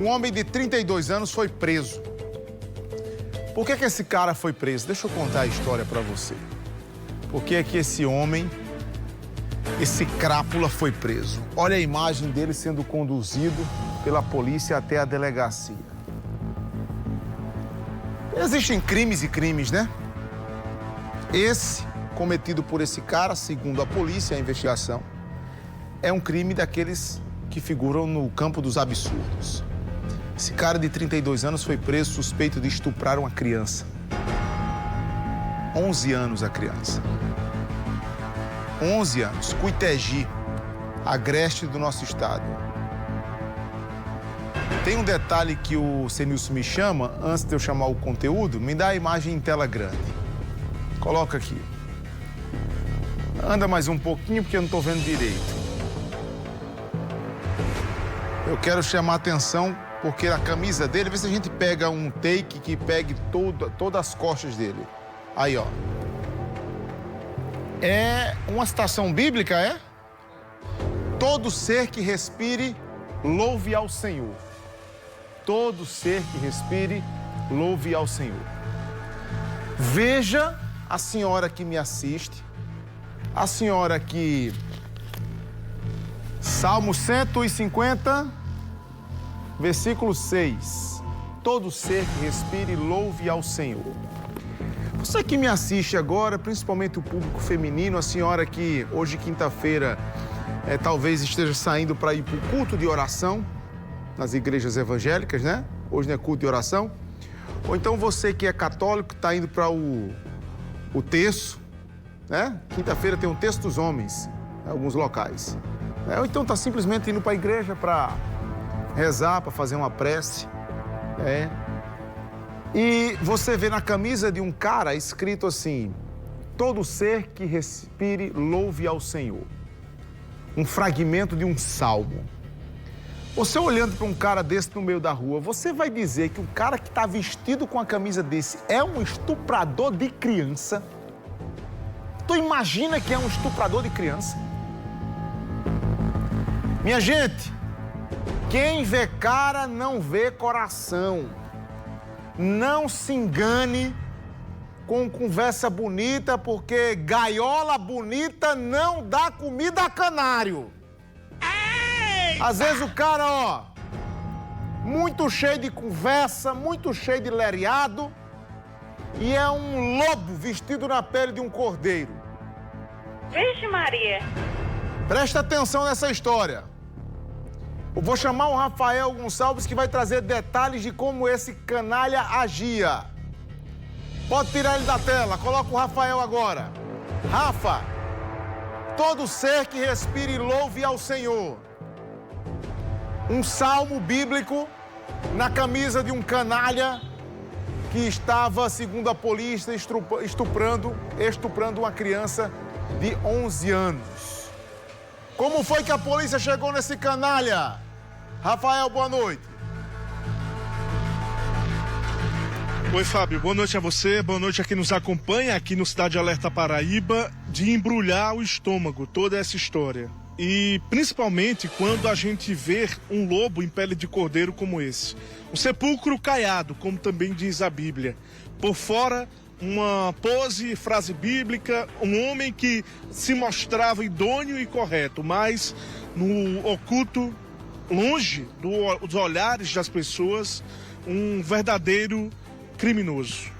Um homem de 32 anos foi preso. Por que esse cara foi preso? Deixa eu contar a história para você. Por que esse homem, esse crápula, foi preso? Olha a imagem dele sendo conduzido pela polícia até a delegacia. Existem crimes e crimes, né? Esse, cometido por esse cara, segundo a polícia, a investigação, é um crime daqueles que figuram no campo dos absurdos. Esse cara de 32 anos foi preso suspeito de estuprar uma criança. 11 anos a criança. 11 anos. Cuitegi, agreste do nosso estado. Tem um detalhe que o Senilson me chama, antes de eu chamar o conteúdo, me dá a imagem em tela grande. Coloca aqui. Anda mais um pouquinho porque eu não estou vendo direito. Eu quero chamar a atenção porque a camisa dele, vê se a gente pega um take que pegue todas as costas dele. Aí, ó. É uma citação bíblica, é? Todo ser que respire, louve ao Senhor. Todo ser que respire, louve ao Senhor. Veja a senhora que me assiste, a senhora que... Salmo 150, versículo 6. Todo ser que respire, louve ao Senhor. Você que me assiste agora, principalmente o público feminino, a senhora que hoje, quinta-feira, talvez esteja saindo para ir para o culto de oração, nas igrejas evangélicas, né? Hoje não é culto de oração. Ou então você que é católico, está indo para o terço, né? Quinta-feira tem um terço dos homens, em alguns locais. Ou então está simplesmente indo para a igreja para rezar, para fazer uma prece. E você vê na camisa de um cara escrito assim: todo ser que respire, louve ao Senhor. Um fragmento de um salmo. Você olhando para um cara desse no meio da rua, você vai dizer que o cara que está vestido com a camisa desse é um estuprador de criança? Tu imagina que é um estuprador de criança? Minha gente, quem vê cara não vê coração. Não se engane com conversa bonita, porque gaiola bonita não dá comida a canário. Às vezes o cara, ó, muito cheio de conversa, muito cheio de leriado, e é um lobo vestido na pele de um cordeiro. Vixe Maria! Presta atenção nessa história. Eu vou chamar o Rafael Gonçalves, que vai trazer detalhes de como esse canalha agia. Pode tirar ele da tela, coloca o Rafael agora. Rafa, todo ser que respire louve ao Senhor. Um salmo bíblico na camisa de um canalha que estava, segundo a polícia, estuprando uma criança de 11 anos. Como foi que a polícia chegou nesse canalha? Rafael, boa noite. Oi, Fábio. Boa noite a você, boa noite a quem nos acompanha aqui no Cidade Alerta Paraíba, de embrulhar o estômago, toda essa história. E principalmente quando a gente vê um lobo em pele de cordeiro como esse. Um sepulcro caiado, como também diz a Bíblia. Por fora, uma pose, frase bíblica, um homem que se mostrava idôneo e correto, mas no oculto, longe dos olhares das pessoas, um verdadeiro criminoso.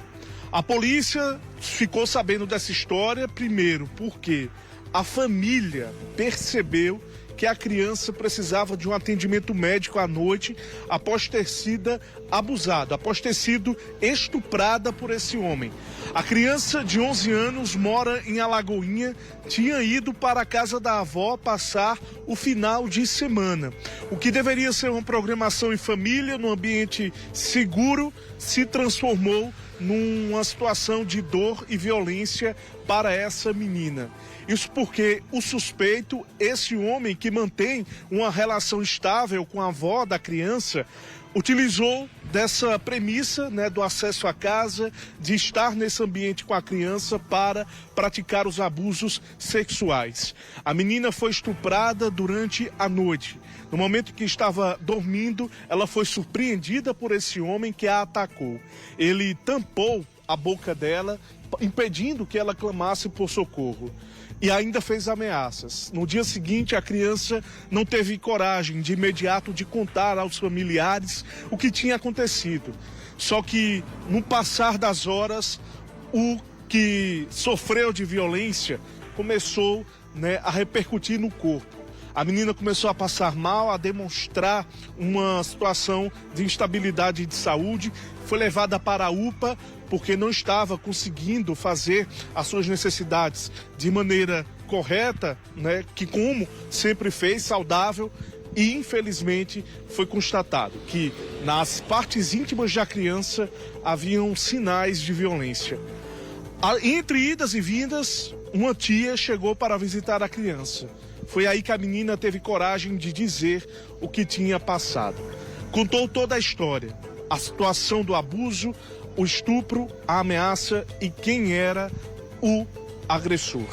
A polícia ficou sabendo dessa história, primeiro, porque a família percebeu que a criança precisava de um atendimento médico à noite após ter sido abusada, após ter sido estuprada por esse homem. A criança de 11 anos mora em Alagoinha, tinha ido para a casa da avó passar o final de semana. O que deveria ser uma programação em família, num ambiente seguro, se transformou numa situação de dor e violência para essa menina. Isso porque o suspeito, esse homem que que mantém uma relação estável com a avó da criança, utilizou dessa premissa, né, do acesso à casa, de estar nesse ambiente com a criança para praticar os abusos sexuais. A menina foi estuprada durante a noite. No momento que estava dormindo, ela foi surpreendida por esse homem que a atacou. Ele tampou a boca dela, impedindo que ela clamasse por socorro. E ainda fez ameaças. No dia seguinte, a criança não teve coragem de imediato de contar aos familiares o que tinha acontecido. Só que, no passar das horas, o que sofreu de violência começou, né, a repercutir no corpo. A menina começou a passar mal, a demonstrar uma situação de instabilidade de saúde, foi levada para a UPA porque não estava conseguindo fazer as suas necessidades de maneira correta, né, que como sempre fez, saudável, e infelizmente foi constatado que nas partes íntimas da criança haviam sinais de violência. Entre idas e vindas, uma tia chegou para visitar a criança. Foi aí que a menina teve coragem de dizer o que tinha passado. Contou toda a história, a situação do abuso, o estupro, a ameaça e quem era o agressor.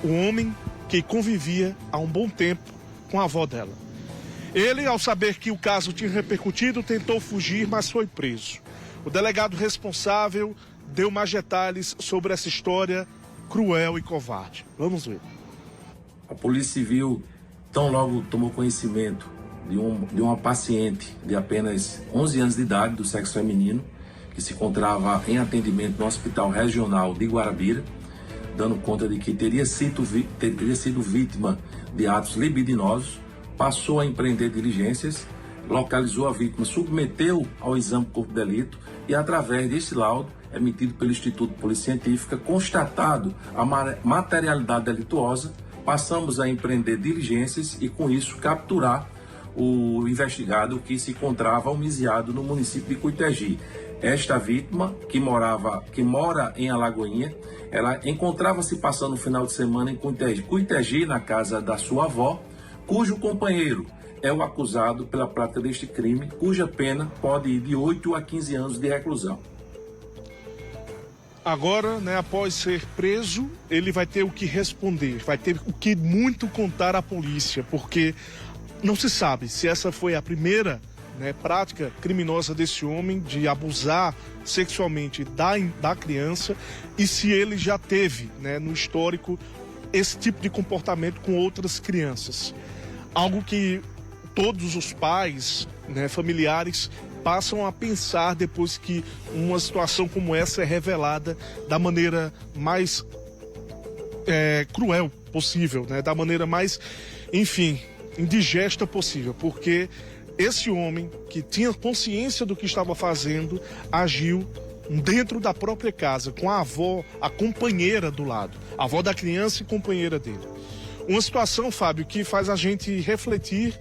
O homem que convivia há um bom tempo com a avó dela. Ele, ao saber que o caso tinha repercutido, tentou fugir, mas foi preso. O delegado responsável deu mais detalhes sobre essa história cruel e covarde. Vamos ver. A Polícia Civil, tão logo tomou conhecimento de uma paciente de apenas 11 anos de idade, do sexo feminino, que se encontrava em atendimento no Hospital Regional de Guarabira, dando conta de que teria sido vítima de atos libidinosos, passou a empreender diligências, localizou a vítima, submeteu ao exame do corpo de delito e, através desse laudo, emitido pelo Instituto de Polícia Científica, constatado a materialidade delituosa, passamos a empreender diligências e, com isso, capturar o investigado que se encontrava homiziado no município de Cuitegi. Esta vítima, que mora em Alagoinha, ela encontrava-se passando o final de semana em Cuitegi, na casa da sua avó, cujo companheiro é o acusado pela prática deste crime, cuja pena pode ir de 8 a 15 anos de reclusão. Agora, né, após ser preso, ele vai ter o que responder, vai ter o que muito contar à polícia, porque não se sabe se essa foi a primeira, né, prática criminosa desse homem de abusar sexualmente da criança e se ele já teve, né, no histórico esse tipo de comportamento com outras crianças. Algo que todos os pais, né, familiares passam a pensar depois que uma situação como essa é revelada da maneira mais cruel possível, né? Da maneira mais, enfim, indigesta possível, porque esse homem que tinha consciência do que estava fazendo agiu dentro da própria casa, com a avó, a companheira do lado, a avó da criança e companheira dele. Uma situação, Fábio, que faz a gente refletir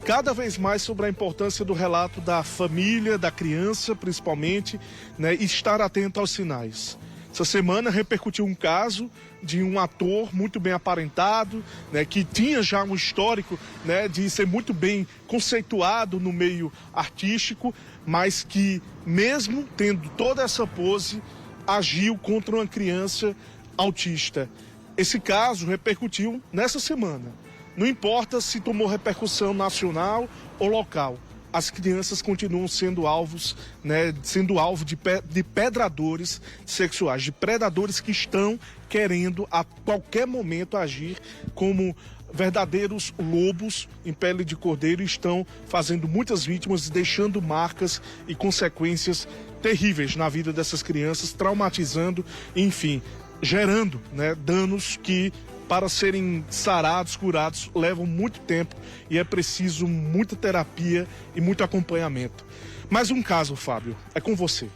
cada vez mais sobre a importância do relato da família, da criança, principalmente, né, e estar atento aos sinais. Essa semana repercutiu um caso de um ator muito bem aparentado, né, que tinha já um histórico, né, de ser muito bem conceituado no meio artístico, mas que, mesmo tendo toda essa pose, agiu contra uma criança autista. Esse caso repercutiu nessa semana. Não importa se tomou repercussão nacional ou local, as crianças continuam sendo alvos, né, sendo alvo de pedradores sexuais, de predadores que estão querendo a qualquer momento agir como verdadeiros lobos em pele de cordeiro e estão fazendo muitas vítimas, deixando marcas e consequências terríveis na vida dessas crianças, traumatizando, enfim, gerando, né, danos que, para serem sarados, curados, levam muito tempo e é preciso muita terapia e muito acompanhamento. Mais um caso, Fábio, é com você.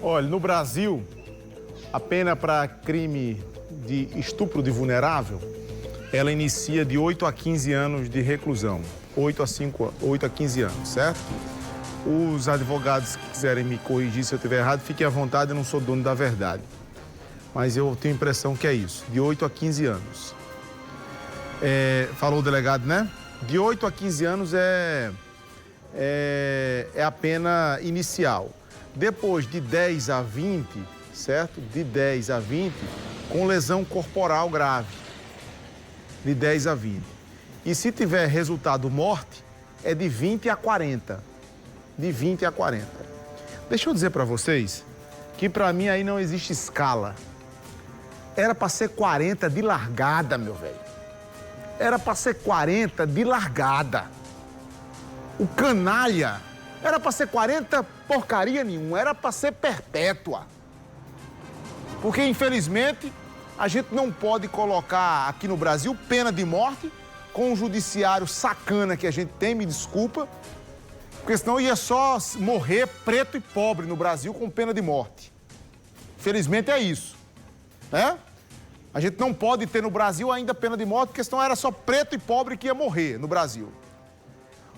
Olha, no Brasil, a pena para crime de estupro de vulnerável, ela inicia de 8 a 15 anos de reclusão. 8 a 15 anos, certo? Os advogados que quiserem me corrigir se eu estiver errado, fiquem à vontade, eu não sou dono da verdade. Mas eu tenho a impressão que é isso, de 8 a 15 anos. falou o delegado, né? De 8 a 15 anos é a pena inicial. Depois de 10 a 20, certo? De 10 a 20, com lesão corporal grave. De 10 a 20. E se tiver resultado morte, é de 20 a 40. De 20 a 40. Deixa eu dizer para vocês que para mim aí não existe escala. Era para ser 40 de largada, meu velho. Era para ser 40 de largada. O canalha era para ser 40 porcaria nenhuma, era para ser perpétua. Porque, infelizmente, a gente não pode colocar aqui no Brasil pena de morte com o judiciário sacana que a gente tem, me desculpa, porque senão ia só morrer preto e pobre no Brasil com pena de morte. Infelizmente é isso, né? A gente não pode ter no Brasil ainda pena de morte, porque senão era só preto e pobre que ia morrer no Brasil.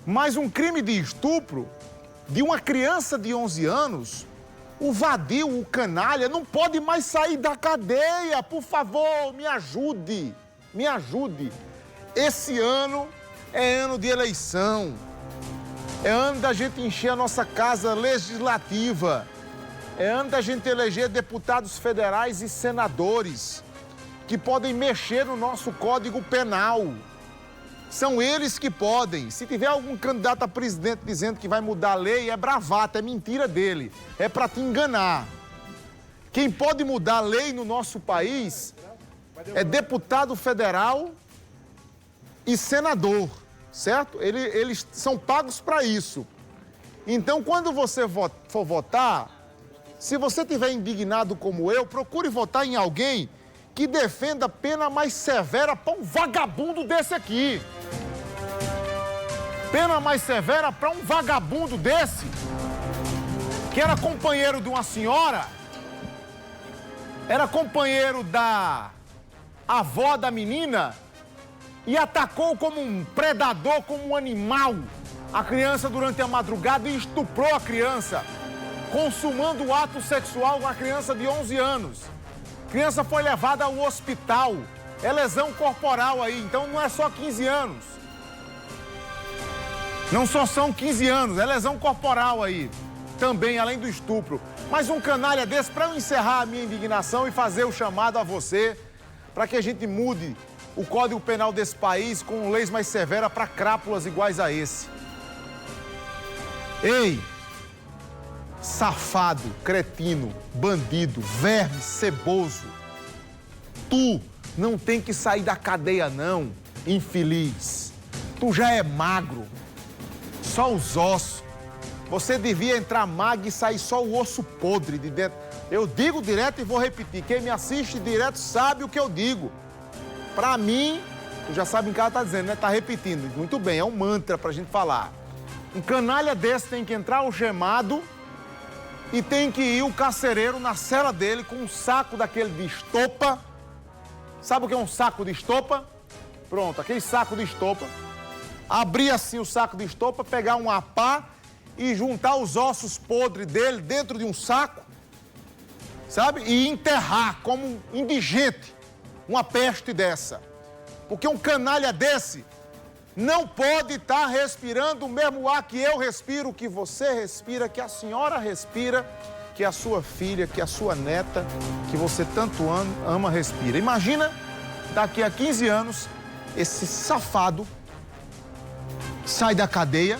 Mas um crime de estupro de uma criança de 11 anos, o vadio, o canalha, não pode mais sair da cadeia. Por favor, me ajude, me ajude. Esse ano é ano de eleição. É ano da gente encher a nossa casa legislativa. É ano da gente eleger deputados federais e senadores que podem mexer no nosso Código Penal. São eles que podem. Se tiver algum candidato a presidente dizendo que vai mudar a lei, é bravata, é mentira dele. É para te enganar. Quem pode mudar a lei no nosso país é deputado federal e senador, certo? Eles são pagos para isso. Então, quando você for votar, se você estiver indignado como eu, procure votar em alguém que defenda pena mais severa para um vagabundo desse aqui. Pena mais severa para um vagabundo desse, que era companheiro de uma senhora, era companheiro da avó da menina e atacou como um predador, como um animal, a criança durante a madrugada e estuprou a criança, consumando o ato sexual com a criança de 11 anos. A criança foi levada ao hospital. É lesão corporal aí, então não é só 15 anos. Não só são 15 anos, é lesão corporal aí. Também, além do estupro. Mas um canalha desse, para eu encerrar a minha indignação e fazer o chamado a você, para que a gente mude o Código Penal desse país com leis mais severas para crápulas iguais a esse. Ei! Safado, cretino, bandido, verme, ceboso. Tu não tem que sair da cadeia não, infeliz. Tu já é magro, só os ossos. Você devia entrar magro e sair só o osso podre de dentro. Eu digo direto e vou repetir. Quem me assiste direto sabe o que eu digo. Pra mim, tu já sabe em que ela tá dizendo, né? Tá repetindo. Muito bem, é um mantra pra gente falar. Um canalha desse tem que entrar algemado e tem que ir o carcereiro na cela dele com um saco daquele de estopa. Sabe o que é um saco de estopa? Pronto, aquele saco de estopa. Abrir assim o saco de estopa, pegar uma pá e juntar os ossos podres dele dentro de um saco, sabe? E enterrar como um indigente uma peste dessa. Porque um canalha desse não pode estar respirando o mesmo ar que eu respiro, que você respira, que a senhora respira, que a sua filha, que a sua neta, que você tanto ama, respira. Imagina, daqui a 15 anos, esse safado sai da cadeia,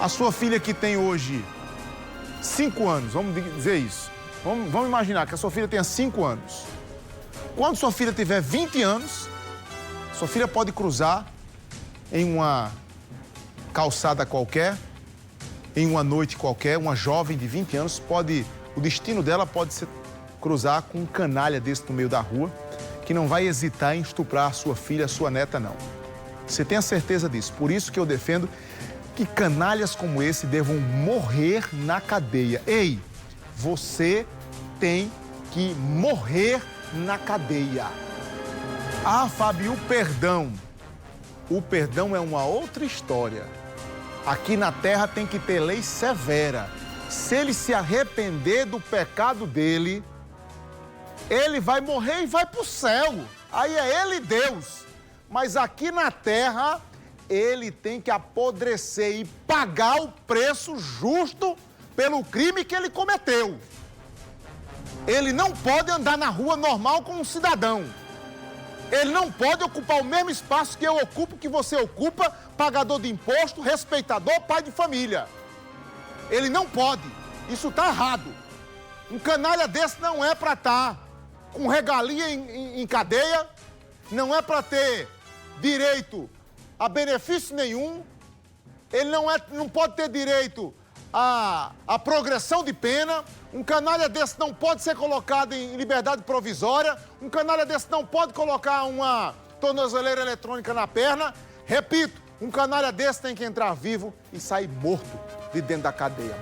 a sua filha que tem hoje 5 anos, vamos dizer isso. Vamos imaginar que a sua filha tenha 5 anos. Quando sua filha tiver 20 anos, sua filha pode cruzar em uma calçada qualquer, em uma noite qualquer, uma jovem de 20 anos o destino dela pode ser cruzar com um canalha desse no meio da rua, que não vai hesitar em estuprar a sua filha, a sua neta, não. Você tem a certeza disso. Por isso que eu defendo que canalhas como esse devam morrer na cadeia. Ei, você tem que morrer na cadeia. Ah, Fábio, o perdão. O perdão é uma outra história. Aqui na terra tem que ter lei severa. Se ele se arrepender do pecado dele, ele vai morrer e vai para o céu. Aí é ele Deus. Mas aqui na terra, ele tem que apodrecer e pagar o preço justo pelo crime que ele cometeu. Ele não pode andar na rua normal como um cidadão. Ele não pode ocupar o mesmo espaço que eu ocupo, que você ocupa, pagador de imposto, respeitador, pai de família. Ele não pode. Isso está errado. Um canalha desse não é para estar com regalia em cadeia, não é para ter direito a benefício nenhum, ele não pode ter direito a progressão de pena, um canalha desse não pode ser colocado em liberdade provisória, um canalha desse não pode colocar uma tornozeleira eletrônica na perna. Repito, um canalha desse tem que entrar vivo e sair morto de dentro da cadeia.